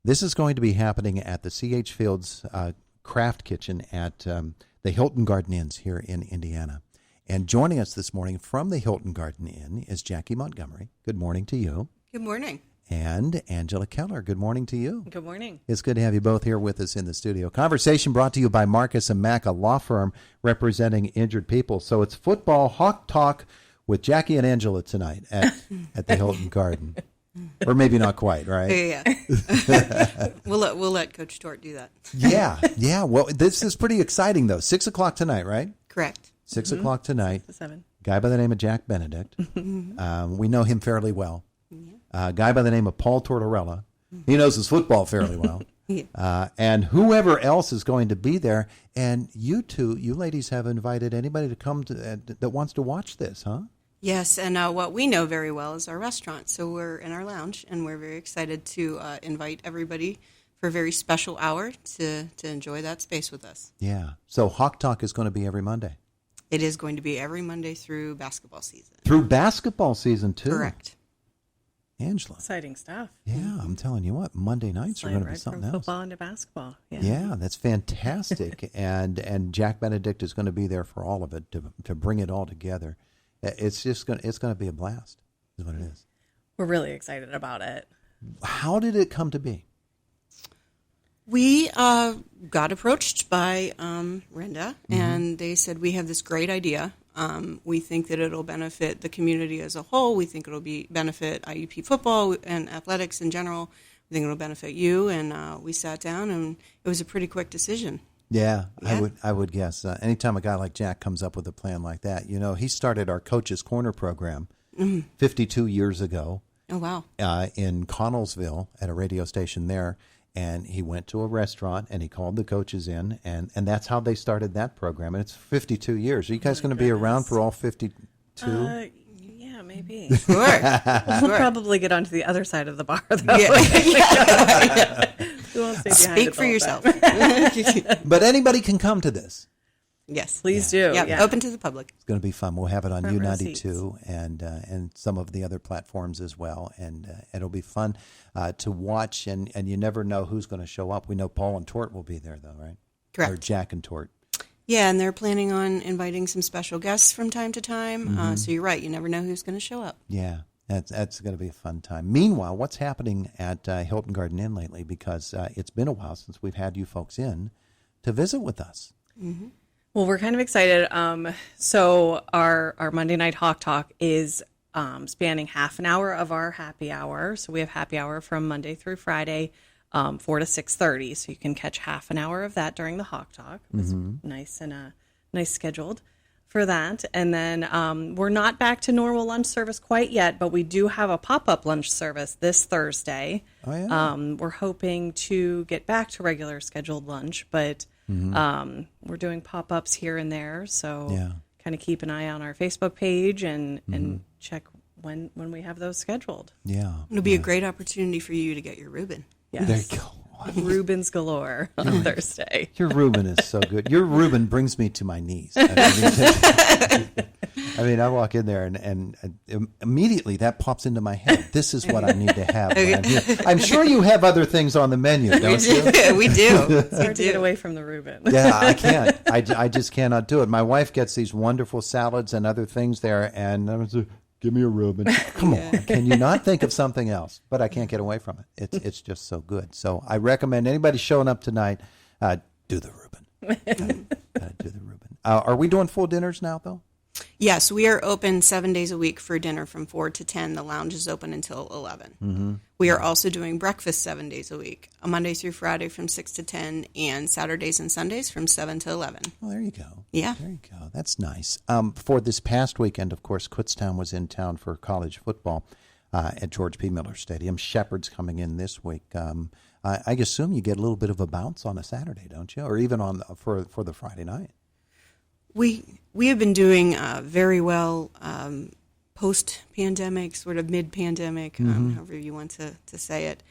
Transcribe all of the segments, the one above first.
This is going to be happening at the C.H. Fields Craft Kitchen at the Hilton Garden Inns here in Indiana. And joining us this morning from the Hilton Garden Inn is Jackie Montgomery. Good morning to you. Good morning. And Angela Keller. Good morning to you. Good morning. It's good to have you both here with us in the studio. Conversation brought to you by Marcus & Mack, a law firm representing injured people. So it's football hawk talk with Jackie and Angela tonight at the Hilton Garden. Or maybe not quite, right? Yeah. We'll let Coach Tort do that. Yeah. Well, this is pretty exciting, though. 6 o'clock tonight, right? Correct. 6 o'clock tonight. 7. Guy by the name of Jack Benedict. We know him fairly well. Guy by the name of Paul Tortorella. He knows his football fairly well. And whoever else is going to be there. And you ladies have invited anybody to come that wants to watch this, huh? Yes, and what we know very well is our restaurant. So we're in our lounge, and we're very excited to invite everybody for a very special hour to enjoy that space with us. Yeah. So Hawk Talk is going to be every Monday. It is going to be every Monday through basketball season. Through basketball season, too? Correct. Angela. Exciting stuff. Yeah, I'm telling you what, Monday nights are going to be something from else. Football into basketball. Yeah, that's fantastic. and Jack Benedict is going to be there for all of it to bring it all together. It's going to be a blast, is what it is. We're really excited about it. How did it come to be? We got approached by Renda, and they said, we have this great idea. We think that it'll benefit the community as a whole. We think it'll benefit IUP football and athletics in general. We think it'll benefit you. And we sat down, and it was a pretty quick decision. Yeah. I would guess. Anytime a guy like Jack comes up with a plan like that, he started our Coach's Corner program 52 years ago. Oh, wow. In Connellsville at a radio station there. And he went to a restaurant and he called the coaches in, and that's how they started that program. And it's 52 years. Are you guys going to be around for all 52? Yeah, maybe. Sure. We'll probably get onto the other side of the bar, though. We won't stay behind Speak for yourself. But anybody can come to this. Yes. Please do. Yeah, open to the public. It's going to be fun. We'll have it on Front row U92 and some of the other platforms as well. And it'll be fun to watch. And you never know who's going to show up. We know Paul and Tort will be there, though, right? Correct. Or Jack and Tort. Yeah, and they're planning on inviting some special guests from time to time. So you're right. You never know who's going to show up. Yeah, that's going to be a fun time. Meanwhile, what's happening at Hilton Garden Inn lately? Because it's been a while since we've had you folks in to visit with us. Mm-hmm. Well, we're kind of excited. So our Monday Night Hawk Talk is spanning half an hour of our happy hour. So we have happy hour from Monday through Friday, 4 to 6:30. So you can catch half an hour of that during the Hawk Talk. It's nice and nice scheduled for that. And then we're not back to normal lunch service quite yet, but we do have a pop-up lunch service this Thursday. Oh, yeah. We're hoping to get back to regular scheduled lunch, but we're doing pop-ups here and there, so kind of keep an eye on our Facebook page and check when we have those scheduled. Yeah. It'll be a great opportunity for you to get your Reuben. Yes. There you go. Rubens galore on Thursday. Your Reuben is so good. Your Reuben brings me to my knees. I walk in there and immediately that pops into my head. This is what I need to have when I'm here. I'm sure you have other things on the menu, don't you? We do. It's hard to get away from the Reuben. Yeah, I can't. I just cannot do it. My wife gets these wonderful salads and other things there, and I'm like, give me a Reuben. Come on. Can you not think of something else? But I can't get away from it. It's just so good. So I recommend anybody showing up tonight, do the Reuben. Do the Reuben. Are we doing full dinners now, though? Yes, we are open 7 days a week for dinner from 4 to 10. The lounge is open until 11. Mm-hmm. We are also doing breakfast 7 days a week, Monday through Friday from 6 to 10, and Saturdays and Sundays from 7 to 11. Well, there you go. Yeah. There you go. That's nice. For this past weekend, of course, Kutztown was in town for college football at George P. Miller Stadium. Shepherd's coming in this week. I assume you get a little bit of a bounce on a Saturday, don't you? Or even for the Friday night. We have been doing very well post-pandemic, sort of mid-pandemic, however you want to say it.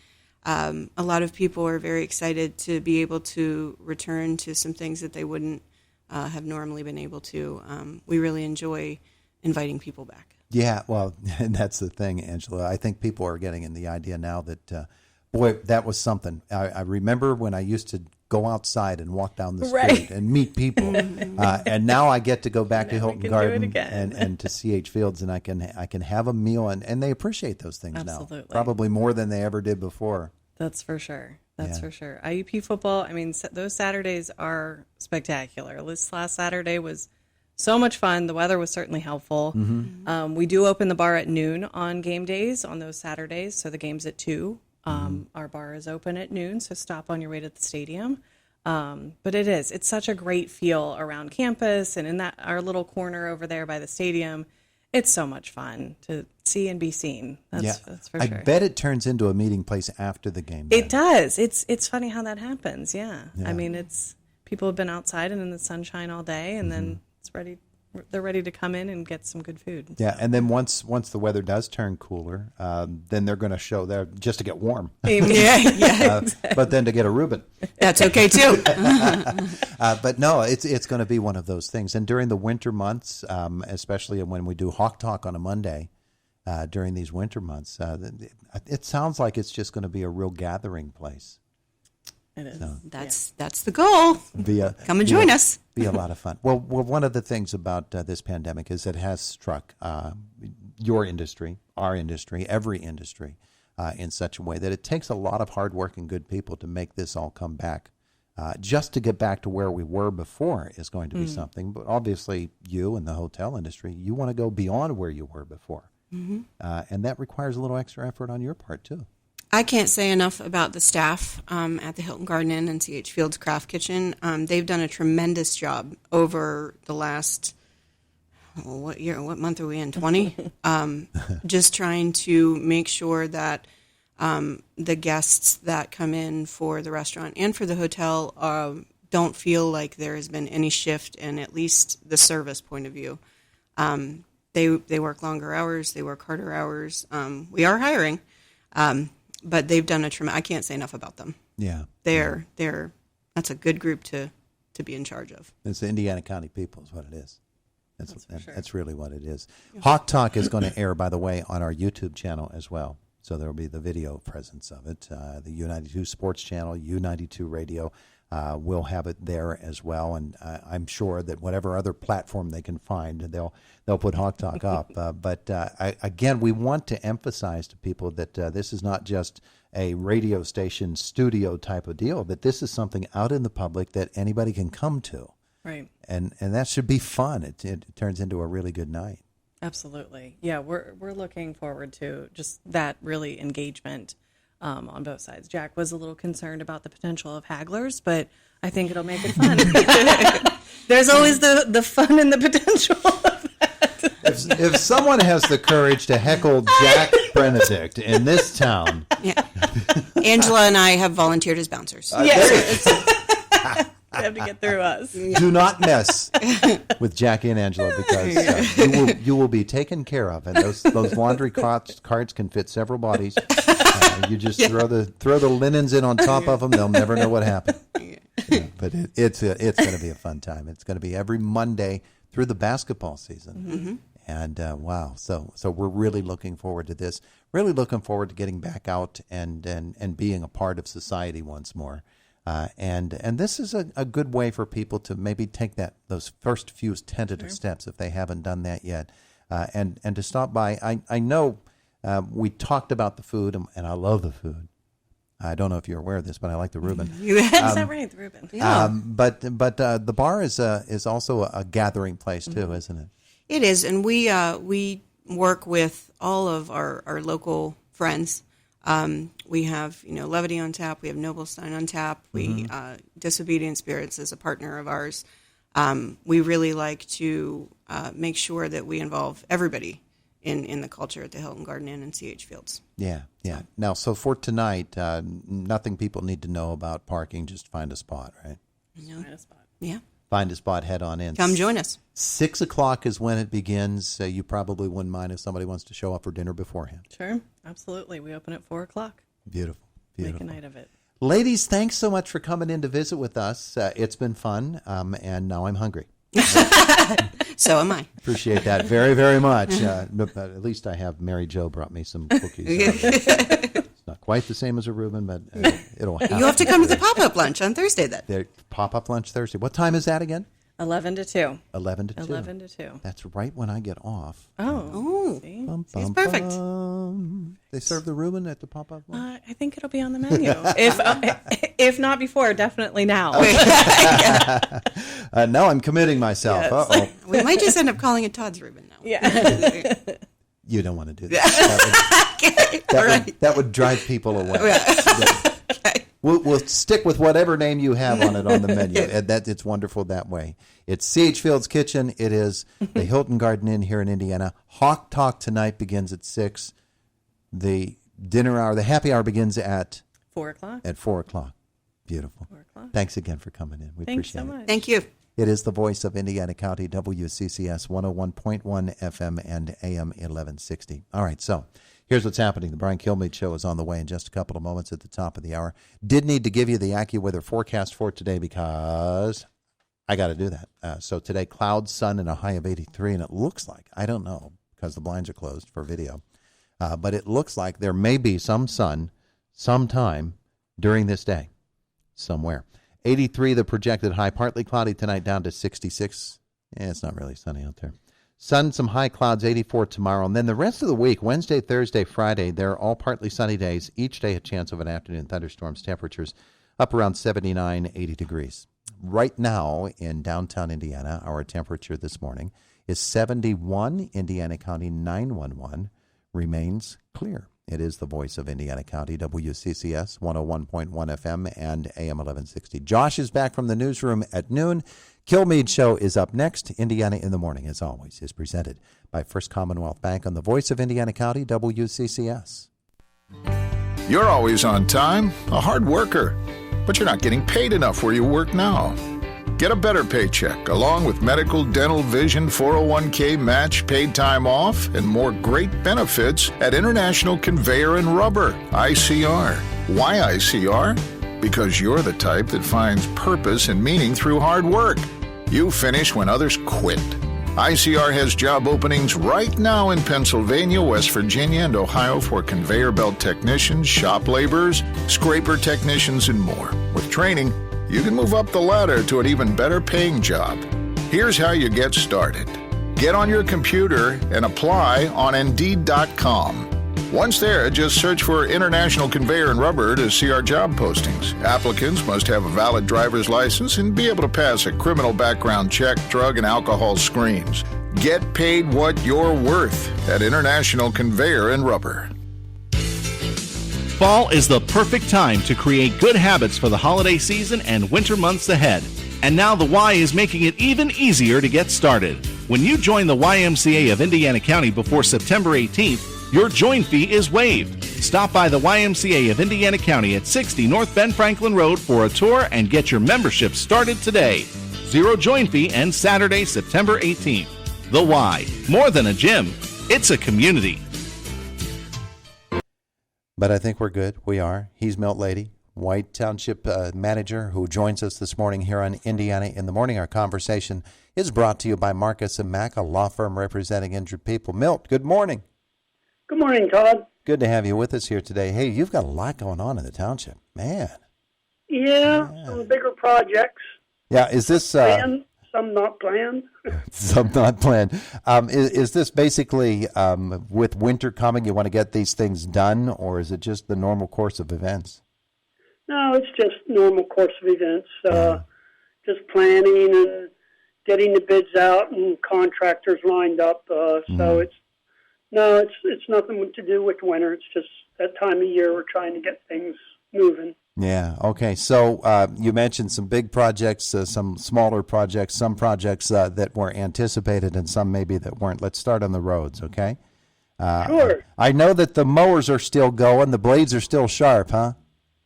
A lot of people are very excited to be able to return to some things that they wouldn't have normally been able to. We really enjoy inviting people back. Yeah, well, and that's the thing, Angela. I think people are getting in the idea now that Boy, that was something. I remember when I used to go outside and walk down the street Right. and meet people, and now I get to go back to Now we Hilton can do it Garden again. and to CH Fields, and I can have a meal, and they appreciate those things now, Absolutely. probably more than they ever did before. That's for sure. That's Yeah. for sure. IUP football, I mean, those Saturdays are spectacular. This last Saturday was so much fun. The weather was certainly helpful. We do open the bar at noon on game days on those Saturdays, so the game's at 2. Our bar is open at noon, so stop on your way to the stadium. But it's such a great feel around campus and in our little corner over there by the stadium. It's so much fun to see and be seen. That's for sure. I bet it turns into a meeting place after the game. It does. It's funny how that happens. Yeah. I mean, people have been outside and in the sunshine all day, and then they're ready to come in and get some good food. Yeah, and then once the weather does turn cooler, then they're going to show there just to get warm. Yeah. But then to get a Reuben. That's okay too. But no, it's going to be one of those things. And during the winter months, especially when we do Hawk Talk on a Monday, during these winter months, it sounds like it's just going to be a real gathering place. It is. That's the goal. Come and join us. Be a lot of fun. Well, one of the things about this pandemic is it has struck your industry, our industry, every industry in such a way that it takes a lot of hard work and good people to make this all come back. Just to get back to where we were before is going to be something. But obviously, you and the hotel industry, you want to go beyond where you were before. And that requires a little extra effort on your part, too. I can't say enough about the staff at the Hilton Garden Inn and CH Fields Craft Kitchen. They've done a tremendous job over the last, what month are we in, 20? Just trying to make sure that the guests that come in for the restaurant and for the hotel don't feel like there has been any shift in at least the service point of view. They work longer hours, they work harder hours. We are hiring. But they've done I can't say enough about them. Yeah. That's a good group to be in charge of. It's the Indiana County people is what it is. That's really what it is. Yeah. Hawk Talk is going to air, by the way, on our YouTube channel as well. So there will be the video presence of it. The U92 Sports Channel, U92 Radio will have it there as well. And I'm sure that whatever other platform they can find, they'll put Hawk Talk up. But again, we want to emphasize to people that this is not just a radio station studio type of deal, that this is something out in the public that anybody can come to. Right. And that should be fun. It turns into a really good night. Absolutely. Yeah, we're looking forward to just that really engagement on both sides. Jack was a little concerned about the potential of hagglers, but I think it'll make it fun. There's always the fun and the potential of that. If someone has the courage to heckle Jack Benedict in this town. Yeah. Angela and I have volunteered as bouncers. Yes. They have to get through us. Do not mess with Jackie and Angela because you will be taken care of, and those laundry carts can fit several bodies. You just throw the linens in on top of them; they'll never know what happened. Yeah, but it's going to be a fun time. It's going to be every Monday through the basketball season, and wow! So we're really looking forward to this. Really looking forward to getting back out and being a part of society once more. And this is a good way for people to maybe take those first few tentative steps if they haven't done that yet, and to stop by. I know we talked about the food, and I love the food. I don't know if you're aware of this, but I like the Reuben. Is that right, the Reuben? Yeah. But the bar is also a gathering place too, isn't it? It is, and we work with all of our local friends. We have, Levity on tap. We have Noblestein on tap. We Disobedient Spirits is a partner of ours. We really like to make sure that we involve everybody in the culture at the Hilton Garden Inn and CH Fields. Yeah. Now, so for tonight, nothing people need to know about parking. Just find a spot, right? Find a spot. Yeah. Find a spot, head on in. Come join us. 6:00 is when it begins. You probably wouldn't mind if somebody wants to show up for dinner beforehand. Sure, absolutely. We open at 4:00. Beautiful. Make a night of it. Ladies, thanks so much for coming in to visit with us. It's been fun, and now I'm hungry. So am I. Appreciate that very, very much. At least I have Mary Jo brought me some cookies. It's not quite the same as a Reuben, but it'll happen. You have to come to the pop-up lunch on Thursday then. The pop-up lunch Thursday. What time is that again? 11 to 2. 11 to 2. 11 to 2. That's right when I get off. Oh. See? It's perfect. They serve the Reuben at the pop-up lunch? I think it'll be on the menu. If not before, definitely now. No, I'm committing myself. Yes. Uh-oh. We might just end up calling it Todd's Reuben now. Yeah. You don't want to do that. That would drive people away. Okay. We'll stick with whatever name you have on it on the menu. And it's wonderful that way. It's C.H. Field's Kitchen. It is the Hilton Garden Inn here in Indiana. Hawk Talk tonight begins at 6. The dinner hour, the happy hour begins at 4 o'clock. At 4 o'clock. Beautiful. 4 o'clock. Thanks again for coming in. We Thanks appreciate so it. much. Thank you. It is the voice of Indiana County, WCCS 101.1 FM and AM 1160. All right, so here's what's happening. The Brian Kilmeade Show is on the way in just a couple of moments at the top of the hour. Did need to give you the AccuWeather forecast for today because I got to do that. So today, clouds, sun, and a high of 83, and it looks like, I don't know because the blinds are closed for video, but it looks like there may be some sun sometime during this day somewhere. 83, the projected high, partly cloudy tonight down to 66. It's not really sunny out there. Sun, some high clouds, 84 tomorrow. And then the rest of the week, Wednesday, Thursday, Friday, they're all partly sunny days. Each day a chance of an afternoon thunderstorms, temperatures up around 79, 80 degrees. Right now in downtown Indiana, our temperature this morning is 71. Indiana County 911 remains clear. It is the voice of Indiana County, WCCS 101.1 FM and AM 1160. Josh is back from the newsroom at noon. Kilmeade Show is up next. Indiana in the Morning, as always, is presented by First Commonwealth Bank on the voice of Indiana County, WCCS. You're always on time, a hard worker, but you're not getting paid enough where you work now. Get a better paycheck, along with medical, dental, vision, 401k match, paid time off, and more great benefits at International Conveyor and Rubber, ICR. Why ICR? Because you're the type that finds purpose and meaning through hard work. You finish when others quit. ICR has job openings right now in Pennsylvania, West Virginia, and Ohio for conveyor belt technicians, shop laborers, scraper technicians, and more. With training, you can move up the ladder to an even better paying job. Here's how you get started. Get on your computer and apply on Indeed.com. Once there, just search for International Conveyor and Rubber to see our job postings. Applicants must have a valid driver's license and be able to pass a criminal background check, drug and alcohol screens. Get paid what you're worth at International Conveyor and Rubber. Fall is the perfect time to create good habits for the holiday season and winter months ahead. And now the Y is making it even easier to get started. When you join the YMCA of Indiana County before September 18th, your join fee is waived. Stop by the YMCA of Indiana County at 60 North Ben Franklin Road for a tour and get your membership started today. Zero join fee ends Saturday, September 18th. The Y, more than a gym, it's a community. But I think we're good. We are. He's Milt Lady, White Township Manager, who joins us this morning here on Indiana in the Morning. Our conversation is brought to you by Marcus & Mack, a law firm representing injured people. Milt, good morning. Good morning, Todd. Good to have you with us here today. Hey, you've got a lot going on in the township. Man. Yeah. Some bigger projects. Yeah, is this... planned, some not planned. Some not planned. Is this basically, with winter coming, you want to get these things done, or is it just the normal course of events? No, it's just normal course of events. Just planning and getting the bids out and contractors lined up. So it's nothing to do with winter. It's just that time of year we're trying to get things moving. Yeah. Okay. So you mentioned some big projects, some smaller projects, some projects that were anticipated, and some maybe that weren't. Let's start on the roads. Okay. Sure. I know that the mowers are still going. The blades are still sharp, huh?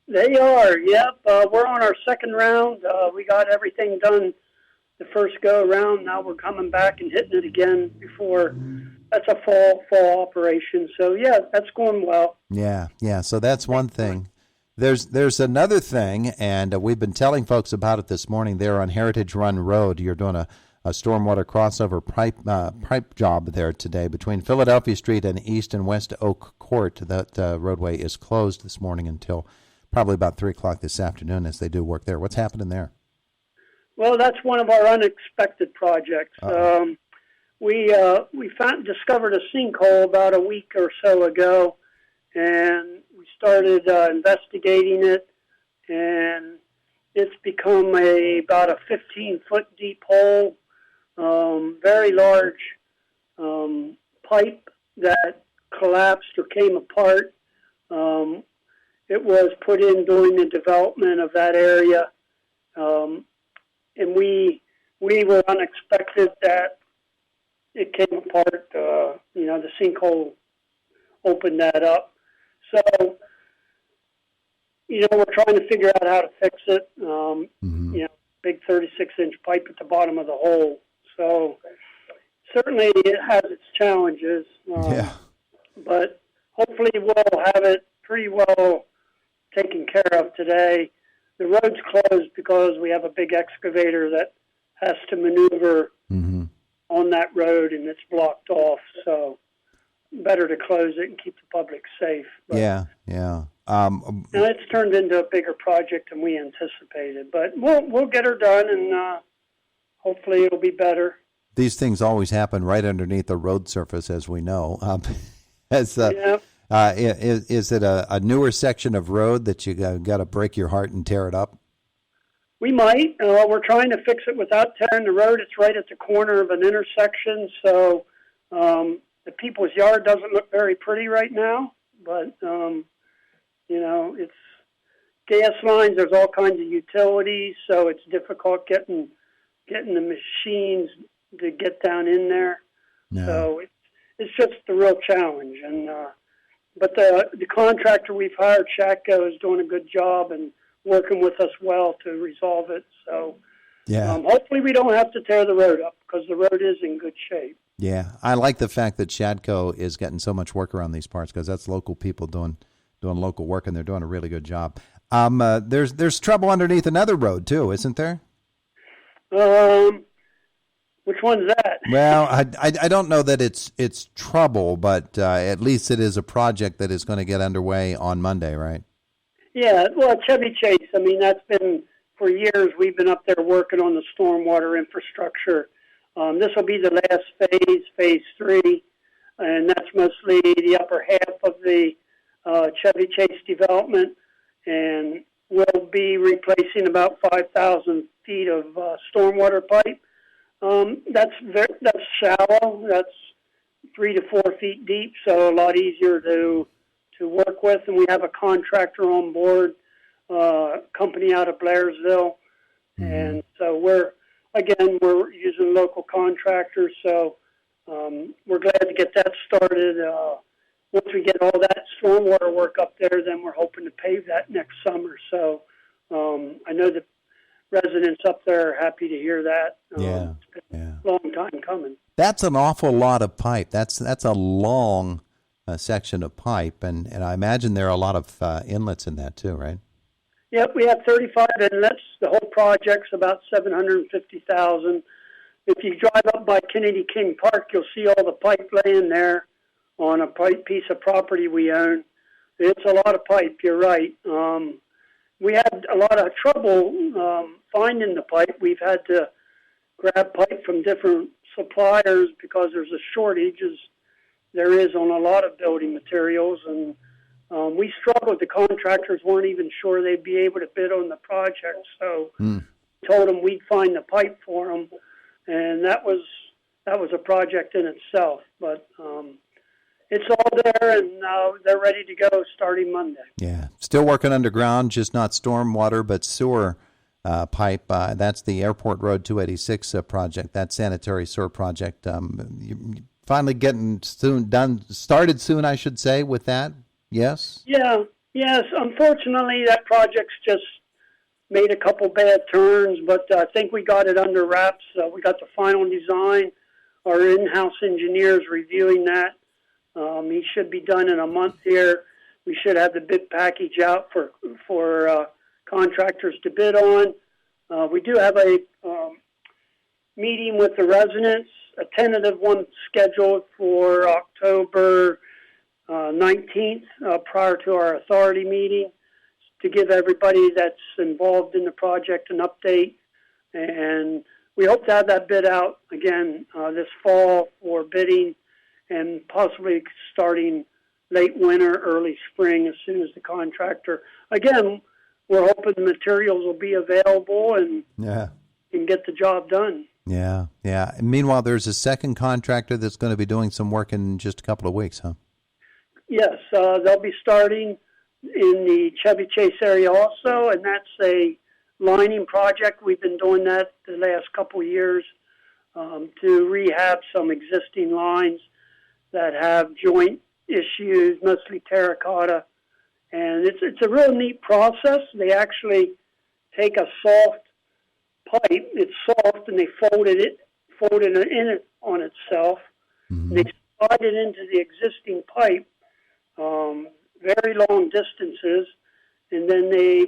They are. Yep. We're on our second round. We got everything done the first go around. Now we're coming back and hitting it again before. That's a fall operation. So yeah, that's going well. Yeah. Yeah. So that's one thing. There's another thing, and we've been telling folks about it this morning. There on Heritage Run Road, you're doing a a stormwater crossover pipe job there today between Philadelphia Street and East and West Oak Court. That roadway is closed this morning until probably about 3 o'clock this afternoon as they do work there. What's happening there? Well, that's one of our unexpected projects. We discovered a sinkhole about a week or so ago, and we started investigating it, and it's become about a 15-foot deep hole, very large pipe that collapsed or came apart. It was put in during the development of that area, and we were unexpected that it came apart. The sinkhole opened that up. So, we're trying to figure out how to fix it. Big 36-inch pipe at the bottom of the hole. So certainly it has its challenges. But hopefully we'll have it pretty well taken care of today. The road's closed because we have a big excavator that has to maneuver on that road, and it's blocked off. So better to close it and keep the public safe. But, it's turned into a bigger project than we anticipated, but we'll get her done, and hopefully it'll be better. These things always happen right underneath the road surface, as we know. Is it a newer section of road that you got to break your heart and tear it up? We might. We're trying to fix it without tearing the road. It's right at the corner of an intersection, so the people's yard doesn't look very pretty right now, but it's gas lines. There's all kinds of utilities, so it's difficult getting the machines to get down in there. No. So it's just the real challenge. And but the contractor we've hired, Chatco, is doing a good job and working with us well to resolve it. So hopefully we don't have to tear the road up because the road is in good shape. Yeah, I like the fact that Chatco is getting so much work around these parts because that's local people doing local work, and they're doing a really good job. There's trouble underneath another road too, isn't there? Which one's that? Well, I don't know that it's trouble, but at least it is a project that is going to get underway on Monday, right? Yeah, well, Chevy Chase. I mean, that's been for years. We've been up there working on the stormwater infrastructure. This will be the last phase 3, and that's mostly the upper half of the Chevy Chase development, and we'll be replacing about 5,000 feet of stormwater pipe. That's shallow. That's 3 to 4 feet deep, so a lot easier to work with. And we have a contractor on board, company out of Blairsville, and so we're using local contractors. So we're glad to get that started. Once we get all that stormwater work up there, then we're hoping to pave that next summer. So I know the residents up there are happy to hear that. It's been a long time coming. That's an awful lot of pipe. That's a long section of pipe, and I imagine there are a lot of inlets in that too, right? Yep, we have 35 inlets. The whole project's about $750,000. If you drive up by Kennedy King Park, you'll see all the pipe laying there on a piece of property we own. It's a lot of pipe, you're right. We had a lot of trouble finding the pipe. We've had to grab pipe from different suppliers because there's a shortage, as there is on a lot of building materials. And we struggled. The contractors weren't even sure they'd be able to bid on the project. So we told them we'd find the pipe for them. And that was a project in itself. But it's all there, and they're ready to go starting Monday. Yeah. Still working underground, just not stormwater, but sewer pipe. That's the Airport Road 286 project, that sanitary sewer project. Finally getting started soon, I should say, with that. Yes? Yeah. Yes. Unfortunately, that project's just made a couple bad turns, but I think we got it under wraps. We got the final design. Our in-house engineer's reviewing that. He should be done in a month here. We should have the bid package out for contractors to bid on. We do have a meeting with the residents, a tentative one scheduled for October 19th, prior to our authority meeting, to give everybody that's involved in the project an update. And we hope to have that bid out again this fall for bidding, and possibly starting late winter, early spring, as soon as the contractor. Again, we're hoping the materials will be available and can get the job done. Yeah, yeah. And meanwhile, there's a second contractor that's going to be doing some work in just a couple of weeks, huh? Yes, they'll be starting in the Chevy Chase area also, and that's a lining project. We've been doing that the last couple of years to rehab some existing lines that have joint issues, mostly terracotta. And it's a real neat process. They actually take a soft pipe, it's soft, and they fold it in it on itself. Mm-hmm. They slide it into the existing pipe, very long distances, and then they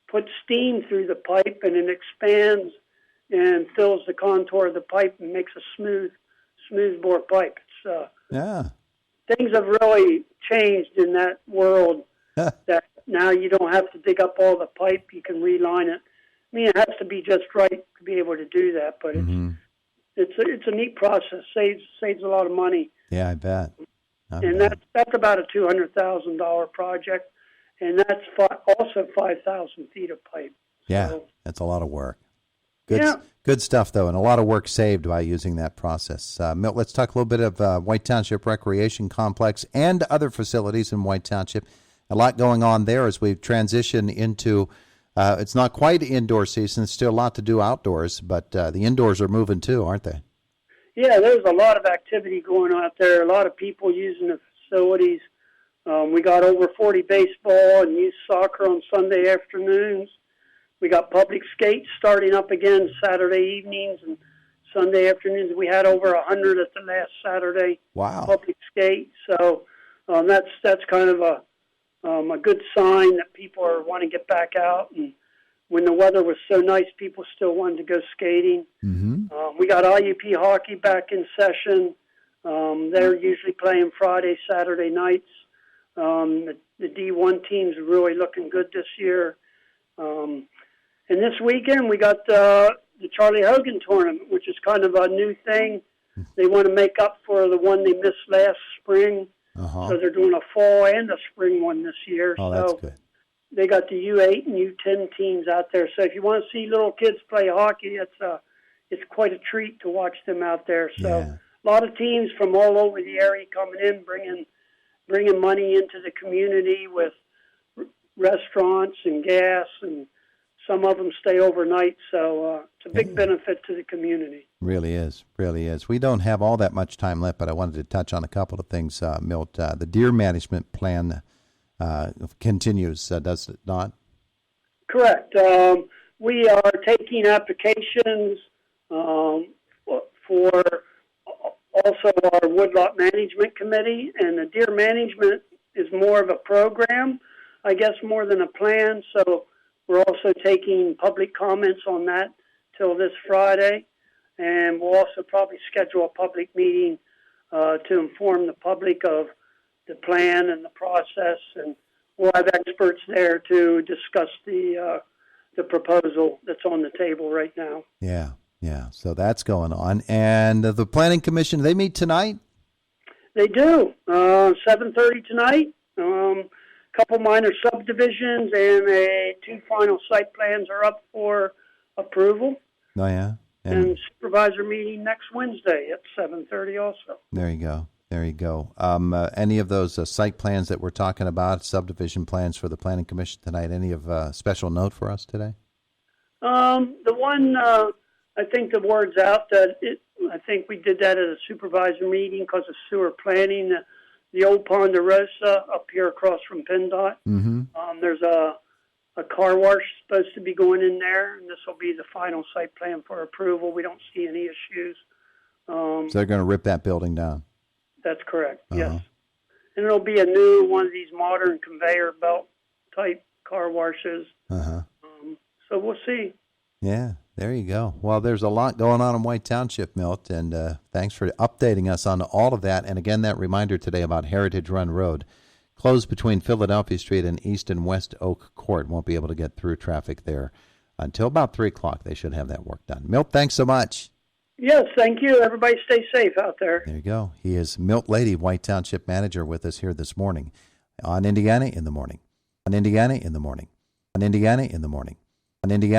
put steam through the pipe, and it expands and fills the contour of the pipe and makes a smooth bore pipe. It's, things have really changed in that world. That now you don't have to dig up all the pipe; you can reline it. I mean, it has to be just right to be able to do that, but it's a neat process. Saves a lot of money. Yeah, I bet. And that's about a $200,000 project, and that's also 5,000 feet of pipe. Yeah, so, that's a lot of work. Good stuff, though, and a lot of work saved by using that process. Milt, let's talk a little bit of White Township Recreation Complex and other facilities in White Township. A lot going on there as we transition into, it's not quite indoor season, it's still a lot to do outdoors, but the indoors are moving too, aren't they? Yeah, there's a lot of activity going on out there, a lot of people using the facilities. We got over 40 baseball and youth soccer on Sunday afternoons. We got public skates starting up again Saturday evenings and Sunday afternoons. We had over 100 at the last Saturday. Wow. Public skate. So that's kind of a good sign that people are wanting to get back out. And when the weather was so nice, people still wanted to go skating. Mm-hmm. We got IUP hockey back in session. They're usually playing Friday, Saturday nights. The D1 team's really looking good this year. And this weekend we got the Charlie Hogan tournament, which is kind of a new thing. They want to make up for the one they missed last spring. So they're doing a fall and a spring one this year. Oh, that's good. They got the U8 and U10 teams out there. So if you want to see little kids play hockey, it's quite a treat to watch them out there. So a lot of teams from all over the area coming in, bringing money into the community with restaurants and gas, and some of them stay overnight. So it's a big benefit to the community. Really is. We don't have all that much time left, but I wanted to touch on a couple of things, Milt. The deer management plan continues, does it not? Correct. We are taking applications for also our woodlot management committee, and the deer management is more of a program, I guess, more than a plan. So we're also taking public comments on that till this Friday, and we'll also probably schedule a public meeting to inform the public of the plan and the process, and we'll have experts there to discuss the proposal that's on the table right now. Yeah. So that's going on. And the Planning Commission, they meet tonight? They do. 7:30 tonight. Couple minor subdivisions and two final site plans are up for approval. Oh, yeah? And supervisor meeting next Wednesday at 7:30 also. There you go. Any of those site plans that we're talking about, subdivision plans for the Planning Commission tonight, any of special note for us today? The one, I think the word's out that I think we did that at a supervisor meeting because of sewer planning. The old Ponderosa up here across from PennDOT. Mm-hmm. There's a car wash supposed to be going in there, and this will be the final site plan for approval. We don't see any issues. So they're going to rip that building down? That's correct, yes. And it'll be a new one of these modern conveyor belt type car washes. So we'll see. Yeah. There you go. Well, there's a lot going on in White Township, Milt, and thanks for updating us on all of that. And again, that reminder today about Heritage Run Road, closed between Philadelphia Street and East and West Oak Court. Won't be able to get through traffic there until about 3 o'clock. They should have that work done. Milt, thanks so much. Yes, thank you. Everybody stay safe out there. There you go. He is Milt Lady, White Township Manager, with us here this morning on Indiana in the Morning. On Indiana in the Morning. On Indiana in the Morning. On Indiana.